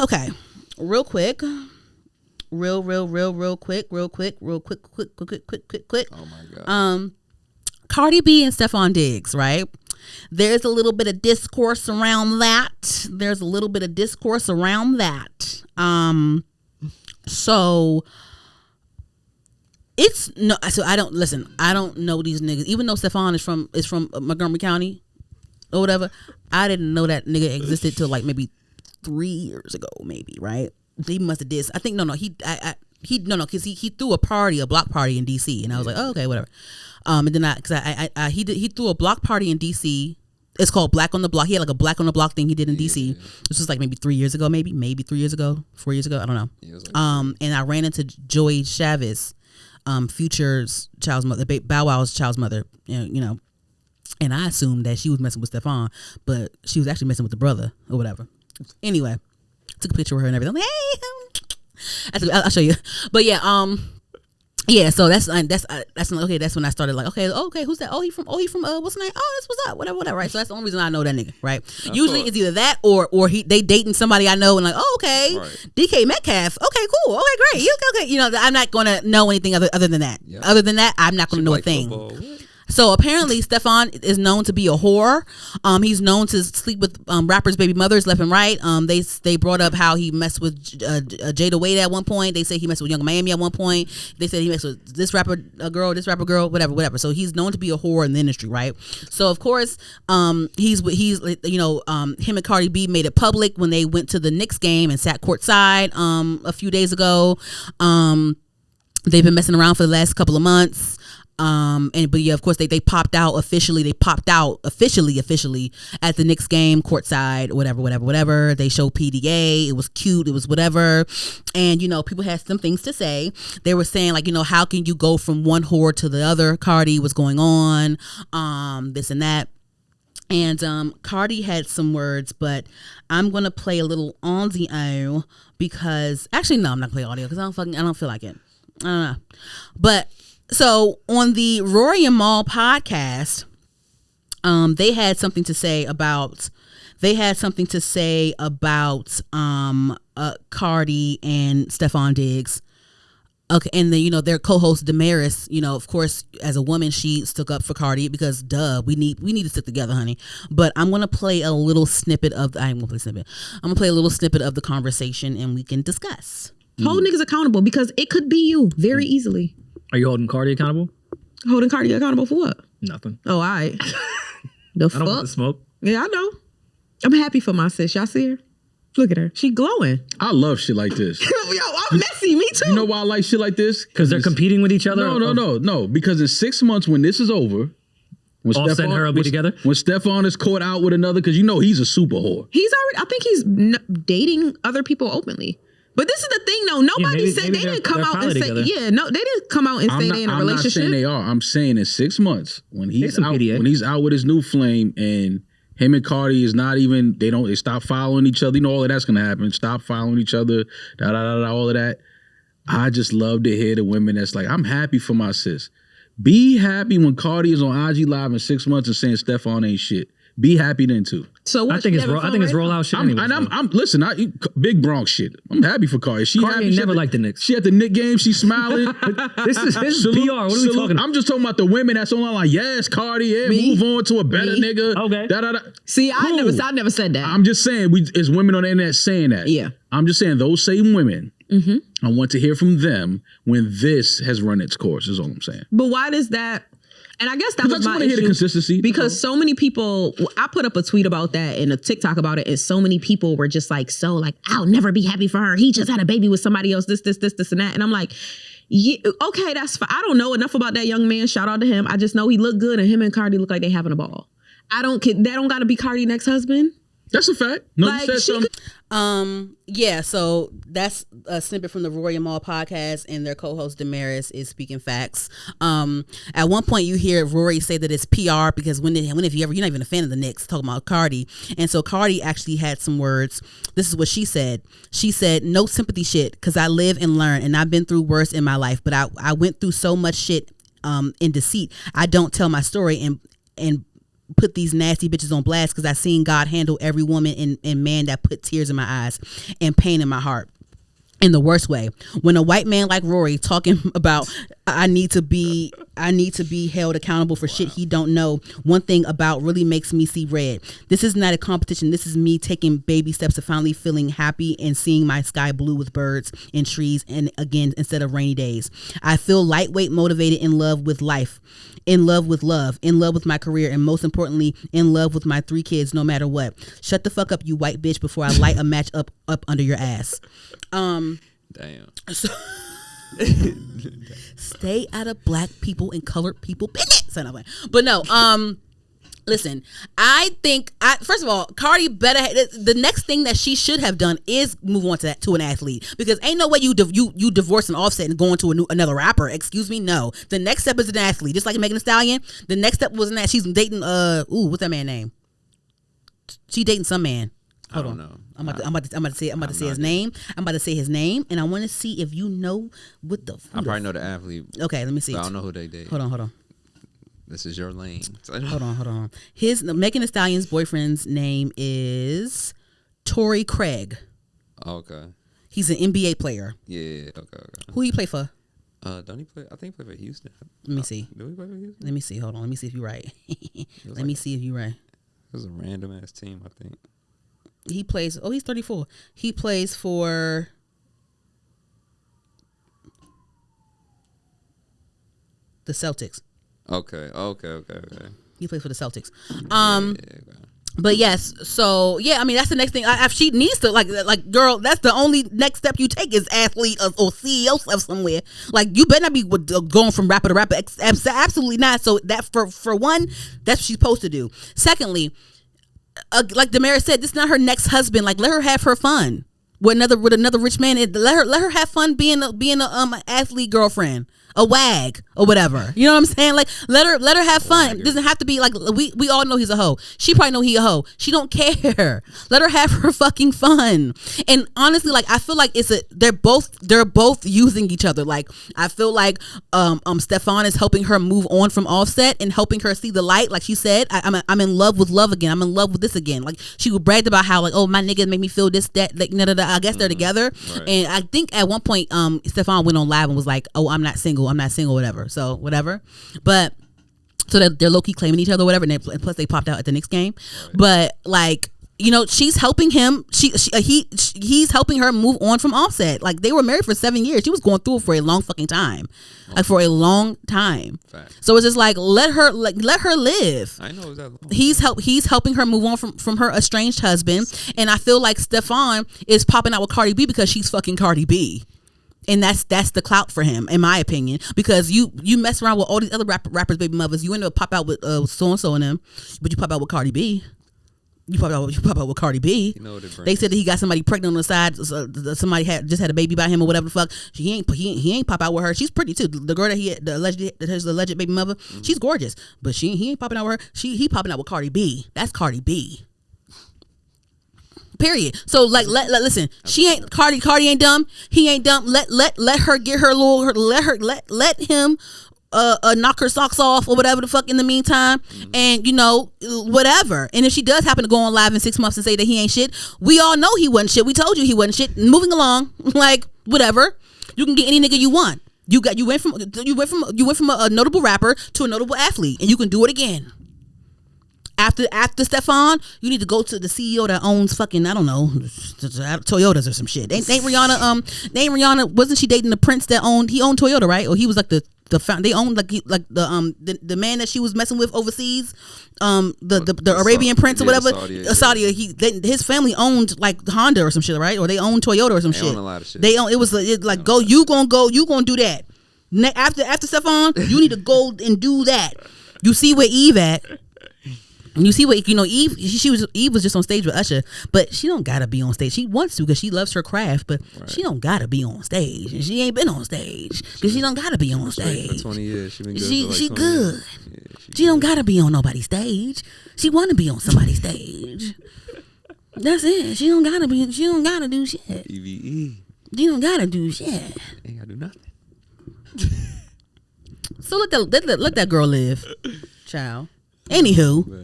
okay, real quick. Real quick. Oh my God. Cardi B and Stefon Diggs, right? There's a little bit of discourse around that. So it's no. So I don't know these niggas. Even though Stefon is from Montgomery County or whatever, I didn't know that nigga existed till like maybe 3 years ago, maybe, right? He must have did. I think because he threw a block party in DC, and I was like, oh, okay, whatever. And then he threw a block party in DC. It's called Black on the Block. He had like a Black on the Block thing he did in DC. This was like maybe 3 years ago, maybe 3 years ago, 4 years ago, I don't know. And I ran into Joey Chavez, Future's child's mother, Bow Wow's child's mother, you know, and I assumed that she was messing with Stefon, but she was actually messing with the brother or whatever. Anyway, took a picture of her and everything. I'm like, hey, I'll show you. But yeah, yeah. So that's okay. That's when I started like, okay, who's that? He from what's the name? Oh, that's what's up. Whatever. Right. So that's the only reason I know that nigga. Right. Usually it's either that or they dating somebody I know and like, oh, okay, right. DK Metcalf. Okay, cool. Okay, great. Okay. You know, I'm not gonna know anything other than that. Yep. Other than that, I'm not gonna know a thing. Football. So apparently Stefon is known to be a whore. He's known to sleep with rappers' baby mothers left and right. They brought up how he messed with Jada Wade at one point. They say he messed with Young Miami at one point. They said he messed with this rapper girl, whatever. So he's known to be a whore in the industry, right? So of course, he's him and Cardi B made it public when they went to the Knicks game and sat courtside a few days ago. They've been messing around for the last couple of months. But yeah, of course they popped out officially. They popped out officially at the Knicks game, courtside, whatever. They showed PDA. It was cute. It was whatever. And, you know, people had some things to say. They were saying like, you know, how can you go from one whore to the other? Cardi, what's going on? This and that. And Cardi had some words, but I'm gonna play a little audio because actually no, I'm not playing audio because I don't feel like it. I don't know. But so on the Rory and Mal podcast, they had something to say about Cardi and Stefon Diggs. Okay, and then, you know, their co-host Damaris, you know, of course, as a woman, she stuck up for Cardi because we need to stick together, honey. But I'm gonna play a little snippet of I'm gonna play a little snippet of the conversation and we can discuss. Hold niggas accountable because it could be you very easily. Are you holding Cardi accountable? Holding Cardi accountable for what? Nothing. Oh, all right. I don't want to smoke. Yeah, I know. I'm happy for my sis. Y'all see her? Look at her. She glowing. I love shit like this. Yo, I'm messy. Me too. You know why I like shit like this? Because they're competing with each other? No. Because in 6 months when this is over, when Offset and her will be together? When Stefon is caught out with another, because you know he's a super whore. I think he's dating other people openly. But this is the thing, though. Nobody said they didn't come out and say, together. Yeah, no, they didn't come out and say they in a relationship. I'm not saying they are. I'm saying in 6 months when he's out with his new flame and him and Cardi is not even, they stop following each other. You know, all of that's going to happen. Stop following each other, all of that. I just love to hear the women that's like, I'm happy for my sis. Be happy when Cardi is on IG Live in 6 months and saying Stefon ain't shit. Be happy then too. So I think it's rollout shit. I'm big Bronx shit. I'm happy for Cardi. Cardi ain't never liked the Knicks. She at the Knicks game. She's smiling. This is PR. What are we talking about? I'm just talking about the women that's on like, yes, Cardi, yeah, move on to a better nigga. Okay. See, cool. I never said that. I'm just saying, as women on the internet saying that. Yeah. I'm just saying those same women. Mm-hmm. I want to hear from them when this has run its course. Is all I'm saying. But why does that? And I guess that was my issue. I just want to hear the consistency. Because so many people, I put up a tweet about that and a TikTok about it, and so many people were just like, I'll never be happy for her. He just had a baby with somebody else, this, and that. And I'm like, yeah, okay, that's fine. I don't know enough about that young man. Shout out to him. I just know he looked good, and him and Cardi look like they having a ball. That don't got to be Cardi next husband. That's a fact. No, like, you said something. Yeah, so that's a snippet from the Rory and Mal podcast, and their co-host Damaris is speaking facts. At one point you hear Rory say that it's PR because when if you're not even a fan of the Knicks, talking about Cardi. And so Cardi actually had some words. This is what she said. She said, no sympathy shit, because I live and learn, and I've been through worse in my life, but I went through so much shit in deceit. I don't tell my story, and put these nasty bitches on blast because I seen God handle every woman and man that put tears in my eyes and pain in my heart. In the worst way. When a white man like Rory talking about I need to be held accountable for shit he don't know, one thing about really makes me see red. This is not a competition. This is me taking baby steps to finally feeling happy and seeing my sky blue with birds and trees and again instead of rainy days. I feel lightweight, motivated, in love with life, in love with love, in love with my career, and most importantly, in love with my 3 kids no matter what. Shut the fuck up, you white bitch, before I light a match up under your ass. Damn. So, stay out of black people and colored people business. But no, listen, I think first of all, Cardi better the next thing that she should have done is move on to an athlete, because ain't no way you divorce an Offset and go into another rapper. Excuse me, no. The next step is an athlete, just like Megan Thee Stallion. The next step wasn't that she's dating what's that man name? She dating some man. Hold on. Know. I'm about to say his name. I'm about to say his name, and I want to see if you know what the. I probably know the athlete. Okay, let me see. I don't know who they date. Hold on. This is your lane. Hold on. His Megan Thee Stallion's boyfriend's name is Torrey Craig. Okay. He's an NBA player. Yeah. Okay. Who he play for? Don't he play? I think he play for Houston. Let me see. Do he play for Houston? Let me see. Hold on. Let me see if you're right. Let me see if you're right. It was a random ass team, I think. He plays. Oh, he's 34. He plays for. The Celtics. Okay. He plays for the Celtics. Yeah. But yes, so yeah, I mean that's the next thing. If she needs to like girl, that's the only next step you take is athlete or CEO of somewhere. Like you better not be going from rapper to rapper. Absolutely not. So that for one, that's what she's supposed to do. Secondly, like Damaris said, this is not her next husband. Like let her have her fun with another rich man. Let her have fun being a athlete girlfriend, a wag or whatever. You know what I'm saying? Like let her have fun. It doesn't have to be like we all know he's a hoe. She probably know he a hoe. She don't care. Let her have her fucking fun. And honestly, like I feel like they're both using each other. Like I feel like Stefon is helping her move on from Offset and helping her see the light. Like she said, I'm in love with love again. I'm in love with this again. Like she bragged about how like, oh, my nigga make me feel this, that, like I guess they're together. Right. And I think at one point Stefon went on live and was like, oh, I'm not single, whatever. So whatever. But so they're low-key claiming each other, whatever. And plus they popped out at the Knicks game. Right. But like, you know, she's helping him. He's helping her move on from Offset. Like they were married for 7 years. She was going through it for a long fucking time. Like for a long time. Fact. So it's just like let her live. I know that long. He's helping her move on from her estranged husband. And I feel like Stefon is popping out with Cardi B because she's fucking Cardi B. And that's the clout for him, in my opinion, because you mess around with all these other rappers, baby mothers. You end up pop out with so and so and them, but you pop out with Cardi B. You pop out with Cardi B. You know they said that he got somebody pregnant on the side. Somebody just had a baby by him or whatever the fuck. He ain't pop out with her. She's pretty too. The girl that his alleged baby mother, she's gorgeous, but he ain't popping out with her. He popping out with Cardi B. That's Cardi B. Period. So like listen, she ain't Cardi ain't dumb. He ain't dumb. Let her get her little. Let him knock her socks off or whatever the fuck in the meantime, and you know whatever. And if she does happen to go on live in 6 months and say that he ain't shit, we all know he wasn't shit. We told you he wasn't shit. Moving along, like whatever. You can get any nigga you want. You went from a notable rapper to a notable athlete, and you can do it again. After Stefon, you need to go to the CEO that owns fucking, I don't know, Toyotas or some shit. Ain't Rihanna, wasn't she dating the prince that owned Toyota, right? Or he was like the they owned the man that she was messing with overseas, the Arabian prince or whatever. Saudi, his family owned like Honda or some shit, right? Or they owned Toyota or some shit. They own a lot of shit. They own, it was like you gonna do that. After Stefon, you need to go and do that. You see where Eve at. And you see what, you know, Eve was just on stage with Usher, but she don't gotta be on stage. She wants to because she loves her craft, but she don't gotta be on stage. And she ain't been on stage because she don't gotta be on stage. For 20 years, she been good. She good. Yeah, she don't gotta be on nobody's stage. She wanna be on somebody's stage. That's it. She don't gotta do shit. EVE. She don't gotta do shit. Ain't gotta do nothing. So let that girl live, child. Anywho.